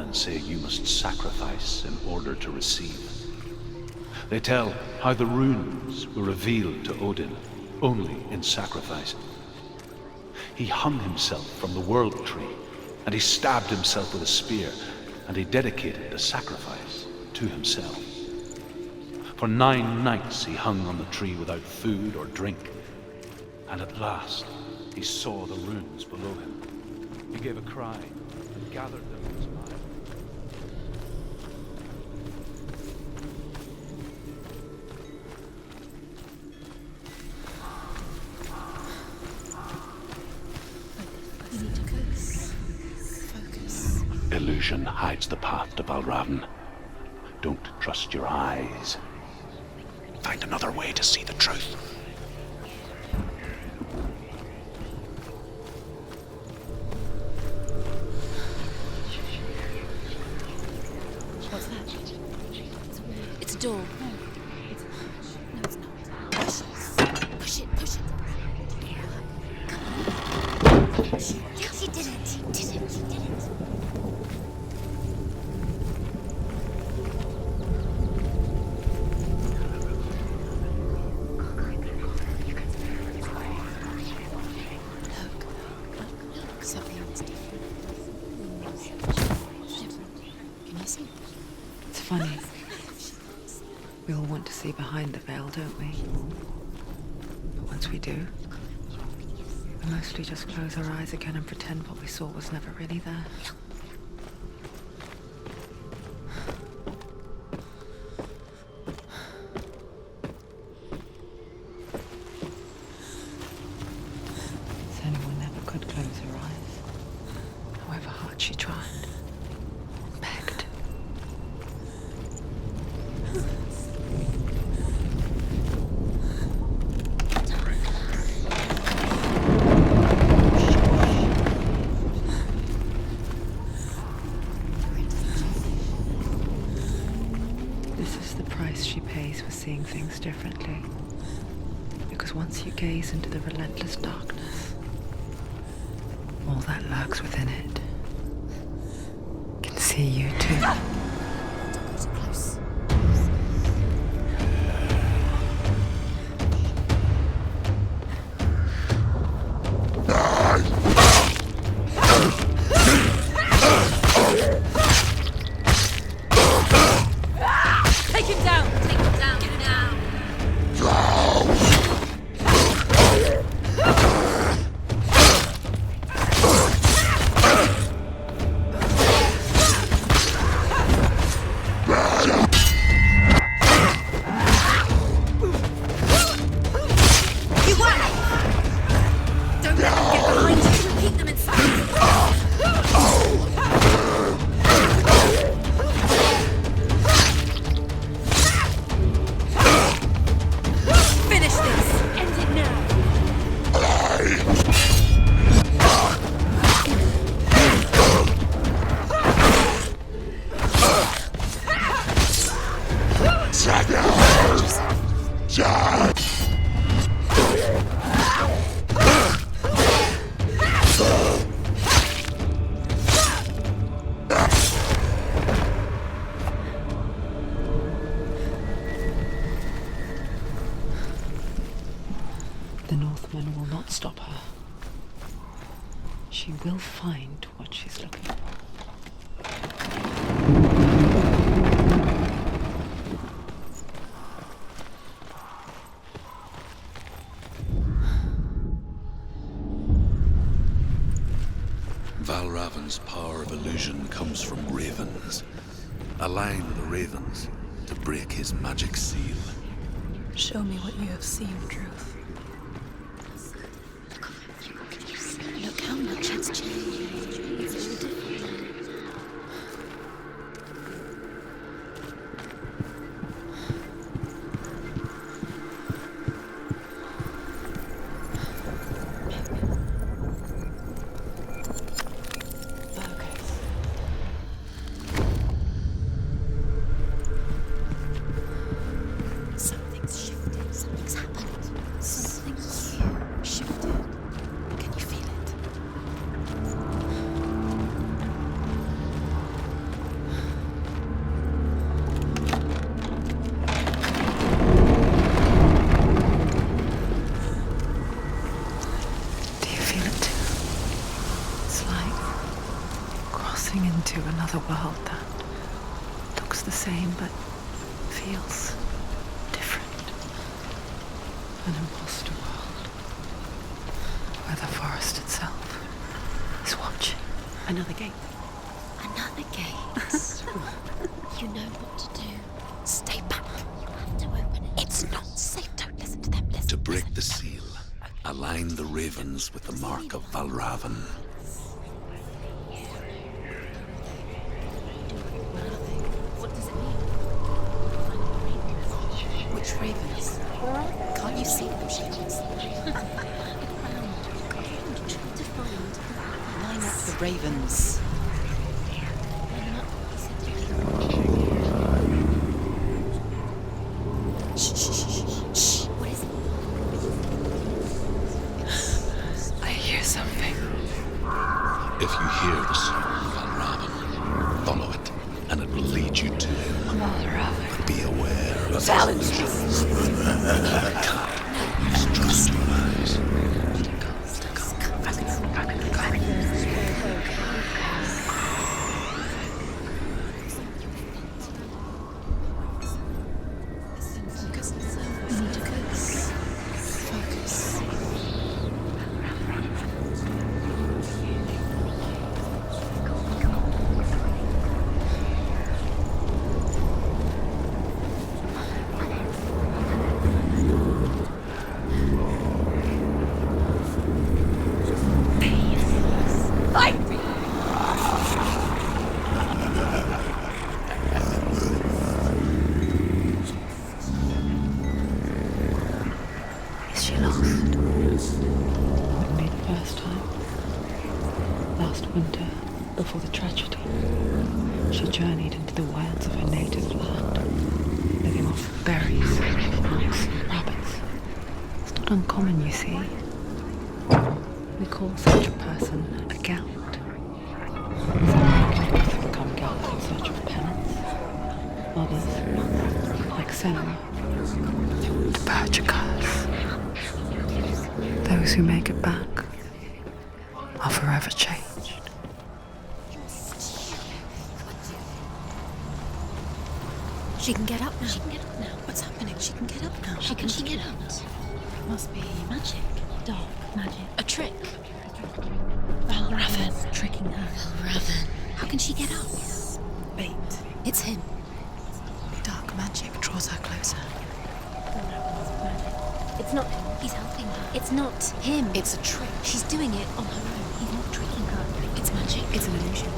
and say you must sacrifice in order to receive. They tell how the runes were revealed to Odin only in sacrifice. He hung himself from the world tree, and he stabbed himself with a spear, and he dedicated the sacrifice to himself. For 9 nights he hung on the tree without food or drink, and at last he saw the runes below him. He gave a cry and gathered them in his mind. Illusion hides the path to Valravn. Don't trust your eyes. Find another way to see the truth. What's that? It's a door. No, it's not. Push it. Push it. Come on. Yes, he did it. He did it. Funny. We all want to see behind the veil, don't we? But once we do, we mostly just close our eyes again and pretend what we saw was never really there. Senua never could close her eyes, however hard she tried. Begged. She pays for seeing things differently. Because once you gaze into the relentless darkness, all that lurks within it can see you too. Don't go too close. Take him down! Take him down! Get him down! You won! Don't let them get behind you! Keep them inside! Finish this! End it now! The Northmen will not stop her. She will find what she's looking for. Valravn's power of illusion comes from ravens. Align the ravens to break his magic seal. Show me what you have seen, Truth. Look how much it's changed. It's all different. Something's shifted. Something's happened. Something shifted. Can you feel it? another world that looks the same but feels different. An imposter world where the forest itself is watching. Another gate. Another gate. You know what to do. Stay back. You have to open it. It's not safe. Don't listen to them. Listen. To break the seal, align the ravens with the mark of Valravan. What does it mean? Which ravens? Can't you see them, Shakers? Line up the ravens. Shh, shh, shh, shh. What is it? I hear something. If you hear the song of Valravan, follow it, and it will lead you to him. Valravan. Be aware of his illusions. Use trust your eyes. Is she lost? Wouldn't be the first time. Last winter, before the tragedy, she journeyed into the wilds of her native land, living off berries, roots, and rabbits. It's not uncommon, you see. We call such a person a Gelt. Some can become Gelts in search of penance. Others, like Senua, to purge a curse. Those who make it back are forever changed. She can get up now. She can get up now. What's happening? She can get up now. How can she get up? Must be magic. Dark magic. A trick. Valravan. Tricking her. Valravan. How can she get up? Bait. It's him. Dark magic draws her closer. It's not him. He's helping her. It's not him. It's a trick. She's doing it on her own. He's not tricking her. It's magic. It's an illusion.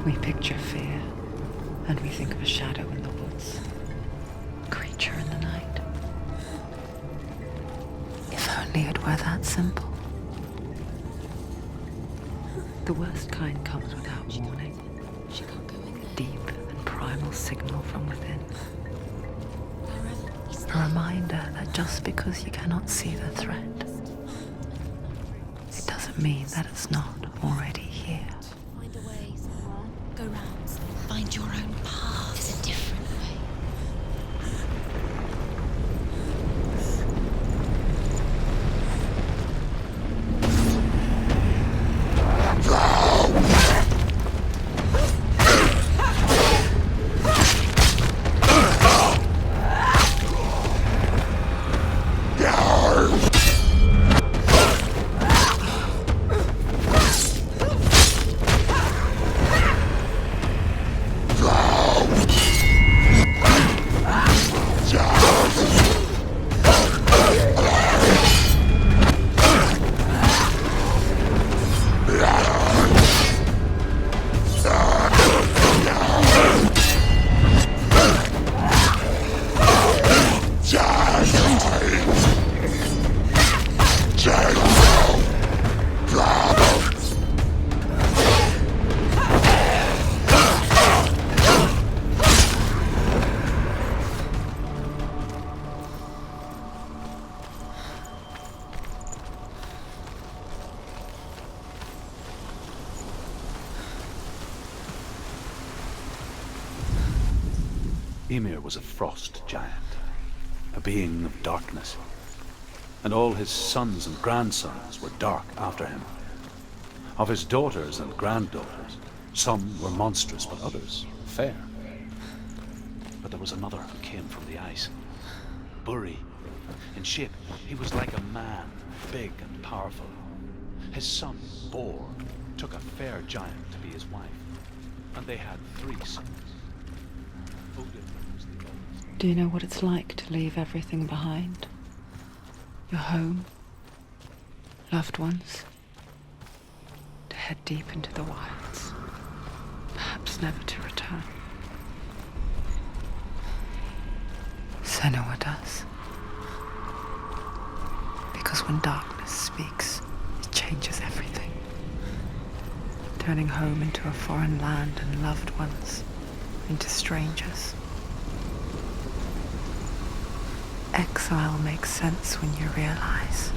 We picture fear, and we think of a shadow in the woods, a creature in the night. If only it were that simple. The worst kind comes without warning. She can't go in there. Deep and primal signal from within. A reminder that just because you cannot see the threat, it doesn't mean that it's not already here. Find a way. Go round. Find your own path. There's a different way. Ymir was a frost giant, a being of darkness, and all his sons and grandsons were dark after him. Of his daughters and granddaughters, some were monstrous, but others fair. But there was another who came from the ice, Buri. In shape, he was like a man, big and powerful. His son, Bor, took a fair giant to be his wife, and they had 3 sons. Odin was the oldest. Do you know what it's like to leave everything behind? Your home, loved ones, to head deep into the wilds, perhaps never to return. Senua does. Because when darkness speaks, it changes everything. Turning home into a foreign land and loved ones into strangers. Exile makes sense when you realize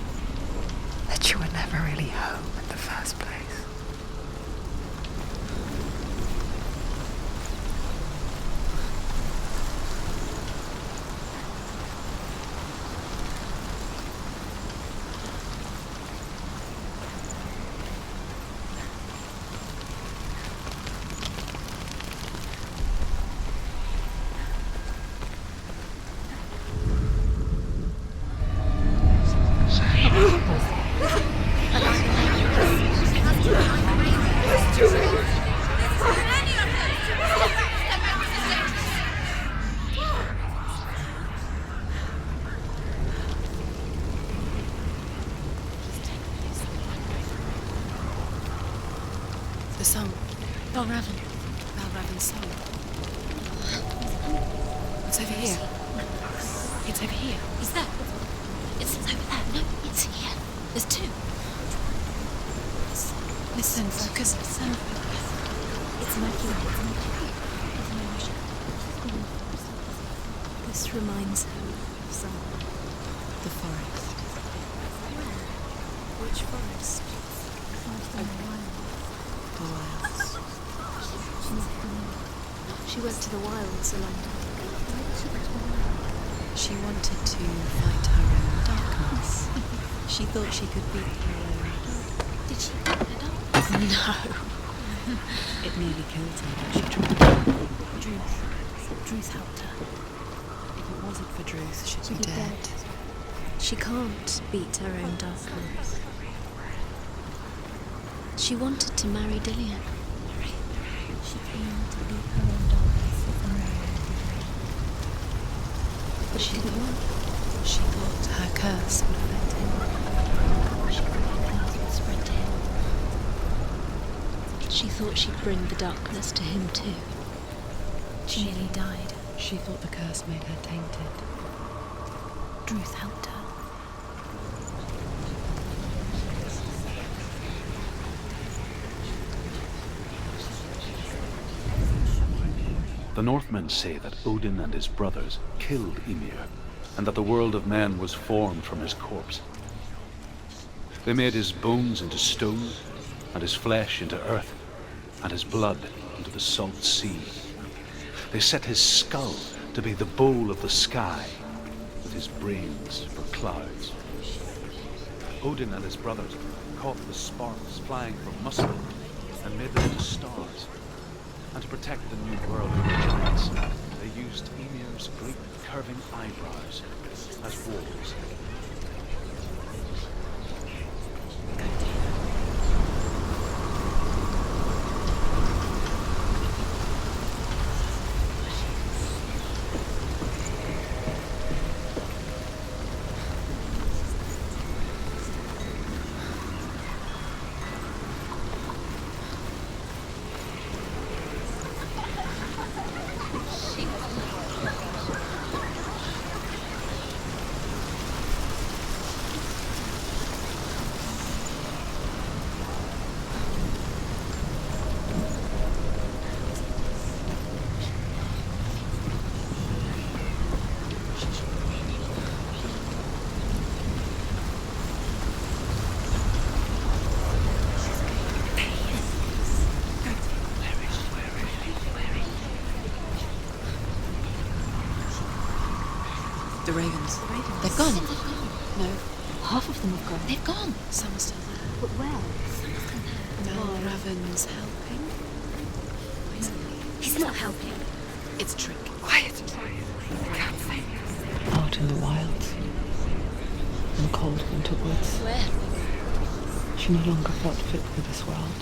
that you were never really home in the first place. The song. Balraven's song. It's over here. It's over here. Is that? It's over there. No, it's here. There's 2. Listen, focus. Listen. It's Mercury. This reminds her of something. The forest. Which forest? The wilds. She went to the wilds a long time ago. She wanted to fight her own darkness. She thought she could beat her own. Did she beat her darkness? No. It nearly killed her, but she tried. Druth helped her. If it wasn't for Druth, she'd be dead. She can't beat her own darkness. She wanted to marry Dillion. She came to beat her own darkness and marry Dillion. But she didn't want. She thought her curse would affect him. She thought her curse would spread to him. She thought she'd bring the darkness to him too. She nearly died. She thought the curse made her tainted. Druth helped her. The Northmen say that Odin and his brothers killed Ymir, and that the world of men was formed from his corpse. They made his bones into stone, and his flesh into earth, and his blood into the salt sea. They set his skull to be the bowl of the sky, with his brains for clouds. Odin and his brothers caught the sparks flying from Muspelheim and made them into stars. And to protect the new world from the giants, they used Ymir's great curving eyebrows as walls. The ravens. The ravens. They've gone. No, Half of them have gone. they've gone. Some are still there. But where? Mel Raven's helping. He's not helping. It's a trick. Quiet. Out in the wilds, in cold winter woods, Where? she no longer felt fit for this world.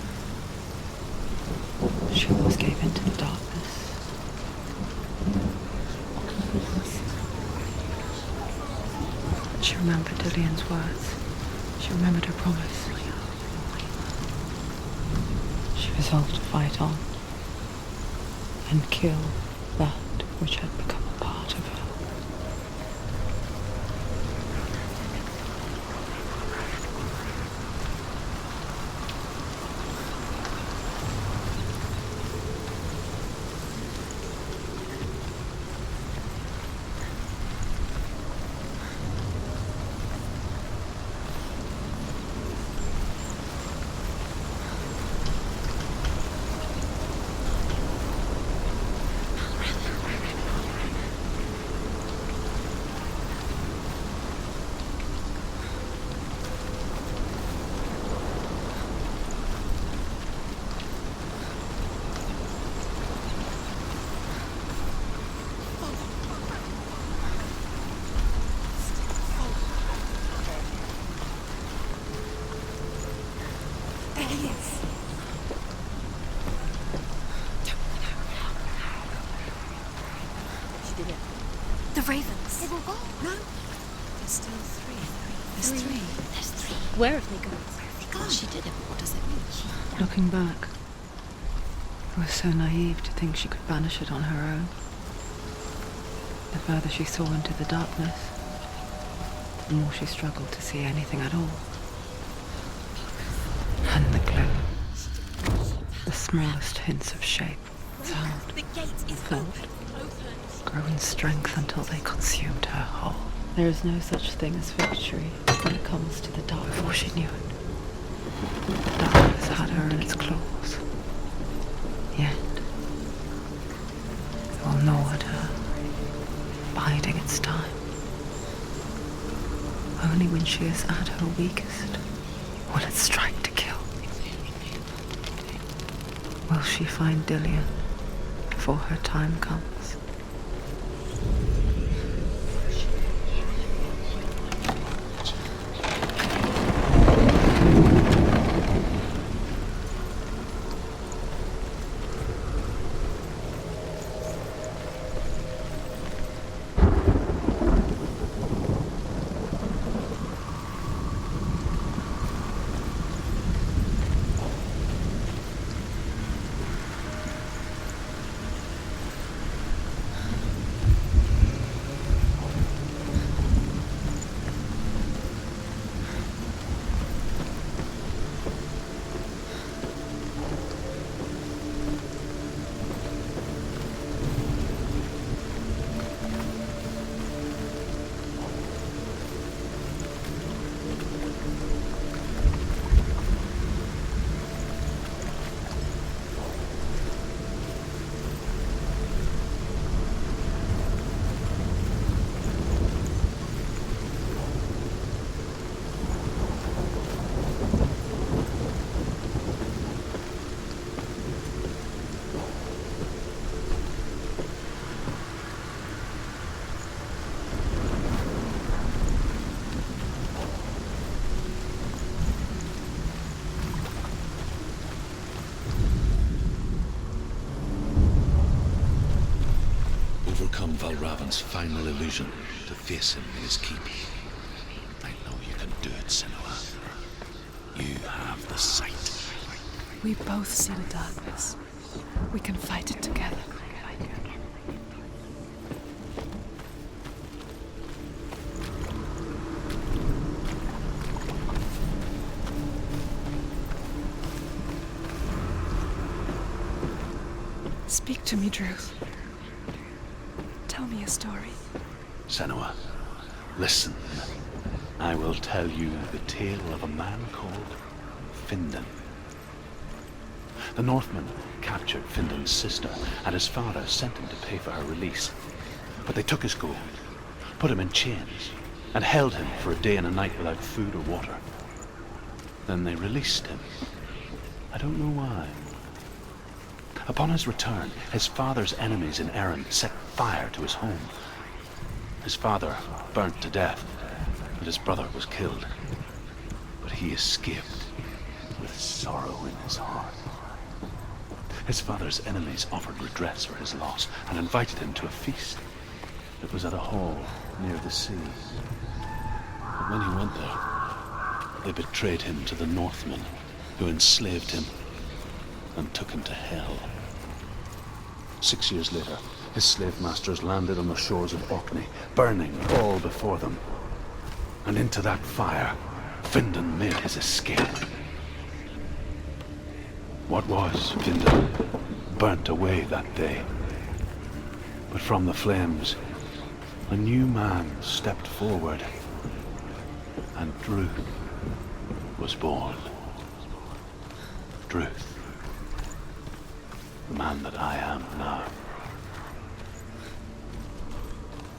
She always gave in to the darkness. She remembered Dillian's words. She remembered her promise. She resolved to fight on and kill that which had become a part of her. The ravens. They've all gone. No. There's still three. There's three. Where have they gone? Well, she did it, but what does it mean? Looking back, I was so naive to think she could banish it on her own. The further she saw into the darkness, the more she struggled to see anything at all. And the glow, the smallest hints of shape, sound, thought, grow in strength until they consumed her whole. There is no such thing as victory when it comes to the dark. Before she knew it, darkness had her in its claws. Yet, it will gnaw at her, biding its time. Only when she is at her weakest will it strike to kill. Will she find Dillian before her time comes? Overcome Valravan's final illusion to face him in his keep. I know you can do it, Senua. You have the sight. We both see the darkness. We can fight it together. Speak to me, Druth. Tell me a story. Senua, listen. I will tell you the tale of a man called Findan. The Northmen captured Findan's sister, and his father sent him to pay for her release. But they took his gold, put him in chains, and held him for a day and a night without food or water. Then they released him. I don't know why. Upon his return, his father's enemies in Erin set fire to his home. His father burnt to death, and his brother was killed. But he escaped with sorrow in his heart. His father's enemies offered redress for his loss and invited him to a feast. It was at a hall near the sea. But when he went there, they betrayed him to the Northmen, who enslaved him and took him to hell. 6 years later, his slave masters landed on the shores of Orkney, burning all before them. And into that fire, Findan made his escape. What was Findan burnt away that day. But from the flames, a new man stepped forward, and Druth was born. Druth, the man that I am now.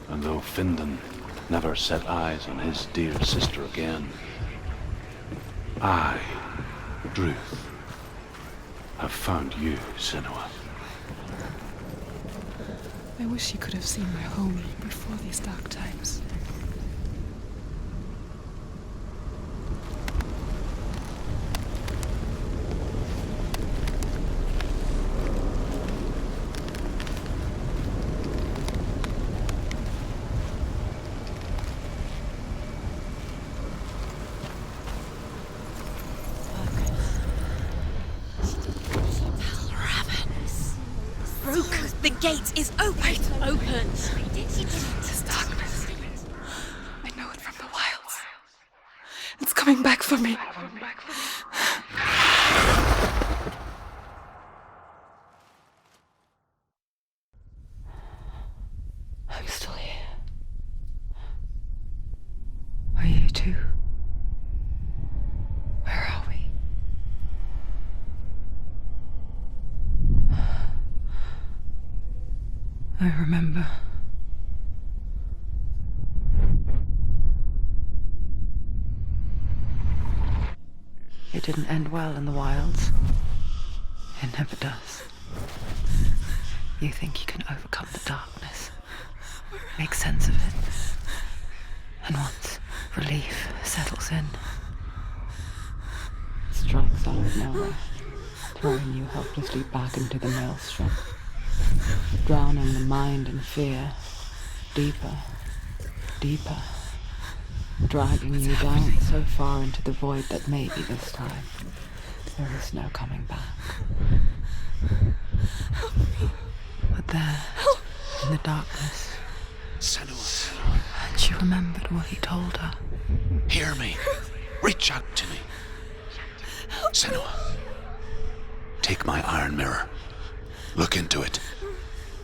And though Findan never set eyes on his dear sister again, I, Druth, have found you, Senua. I wish you could have seen my home before these dark times. The gate is open! Open! This darkness. I know it from the wilds. It's coming back for me. I'm still here. Are you too? Where are we? I remember. It didn't end well in the wilds. It never does. You think you can overcome the darkness, make sense of it, and once relief settles in, it strikes out of nowhere, throwing you helplessly back into the maelstrom, drowning the mind in fear, deeper, deeper, dragging you down so far into the void that maybe this time there is no coming back. But there, in the darkness, Senua, and she remembered what he told her. hear me. Reach out to me. Senua, take my iron mirror. Look into it,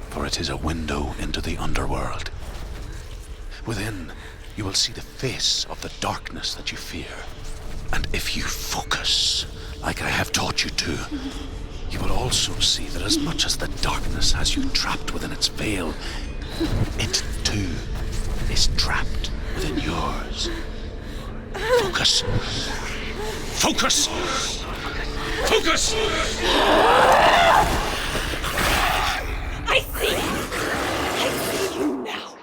for it is a window into the underworld. Within, you will see the face of the darkness that you fear. And if you focus, like I have taught you to, you will also see that as much as the darkness has you trapped within its veil, it too is trapped within yours. Focus. Focus! Focus! I see you now.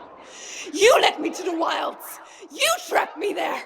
You led me to the wilds. You trapped me there.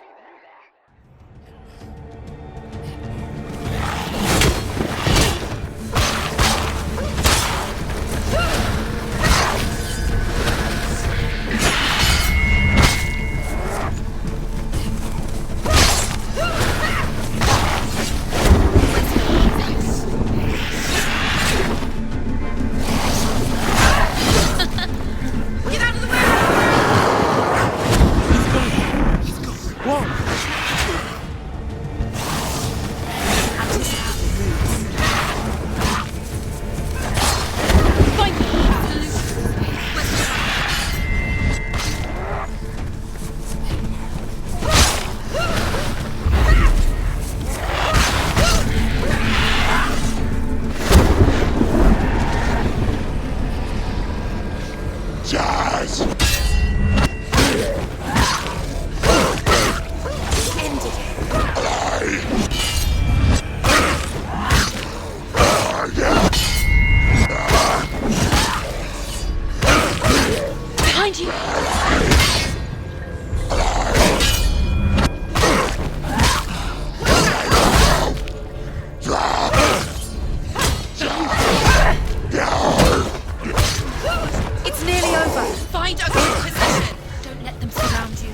Find a good position! Don't let them surround you.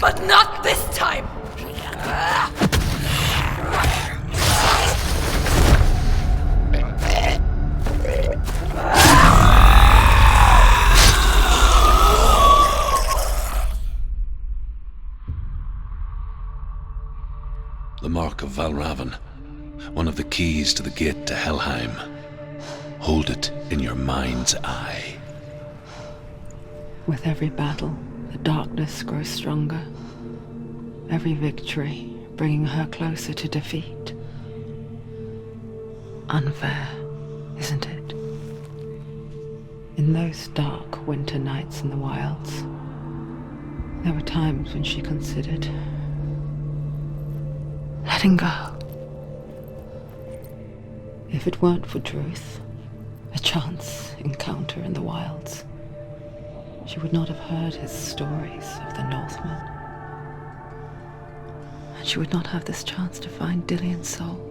But not this time! The Mark of Valravan, one of the keys to the gate to Helheim. Hold it in your mind's eye. With every battle, the darkness grows stronger. Every victory bringing her closer to defeat. Unfair, isn't it? In those dark winter nights in the wilds, there were times when she considered letting go. If it weren't for Druth, a chance encounter in the wilds, she would not have heard his stories of the Northmen. And she would not have this chance to find Dillion's soul.